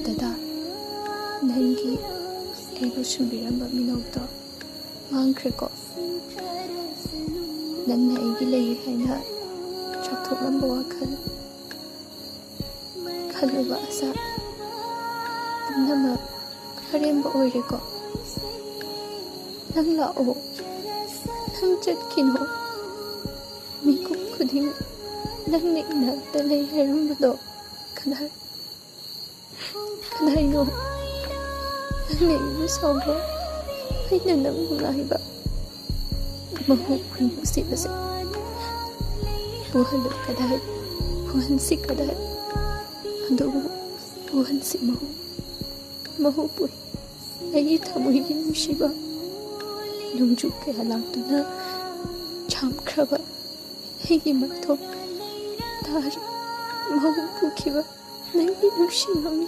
ꯗꯗꯥ, ꯅꯪꯒꯤ ꯑꯩꯕꯨ ꯁꯨꯝꯕꯤꯔꯝꯕ ꯃꯤꯅꯧꯗꯣ ꯃꯥꯡꯈ꯭ꯔꯦꯀꯣ. ꯅꯪꯅ ꯑꯩꯒꯤ ꯂꯩ ꯍꯥꯏꯅ ꯆꯥꯎꯊꯣꯛꯂꯝꯕ ꯋꯥꯈꯜ, ꯈꯜꯂꯨꯕ ꯑꯁꯥ ꯄꯨꯝꯅꯃꯛ ꯑꯔꯦꯝꯕ ꯑꯣꯏꯔꯦꯀꯣ. ꯅꯪ ꯂꯥꯛꯑꯣ, ꯅꯪ ꯆꯠꯈꯤꯅꯣ. ꯃꯤꯀꯨꯞ ꯈꯨꯗꯤꯡ ꯅꯪꯅ ꯏꯅꯥꯛꯇ ꯂꯩ ꯍꯥꯏꯔꯝꯕꯗꯣ ꯀꯗꯥꯏꯅꯣ? ꯅꯪꯅ ꯑꯩꯕꯨ ꯁꯥꯎꯕ, ꯑꯩꯅ ꯅꯪꯕꯨ ꯉꯥꯏꯕ. ꯃꯍꯧꯈꯣꯏ ꯅꯨꯡꯁꯤꯕꯁꯦ ꯄꯨꯍꯜꯂꯨ ꯀꯗꯥꯏ, ꯄꯨꯍꯟꯁꯤ ꯀꯗꯥꯏ? ꯑꯗꯨꯕꯨ ꯄꯨꯍꯟꯁꯤ ꯃꯍꯧ ꯄꯨꯏ ꯑꯩꯒꯤ ꯊꯃꯣꯏꯒꯤ ꯅꯨꯡꯁꯤꯕ. ꯅꯣꯡꯖꯨ ꯀꯌꯥ ꯂꯥꯛꯇꯨꯅ ꯆꯥꯝꯈ꯭ꯔꯕ ꯑꯩꯒꯤ ꯃꯊꯣꯛ ꯇꯥꯔꯤ ꯃꯍꯧ ꯄꯨꯈꯤꯕ ꯅꯪꯒꯤ ꯅꯨꯡꯁꯤ ꯃꯃꯤ.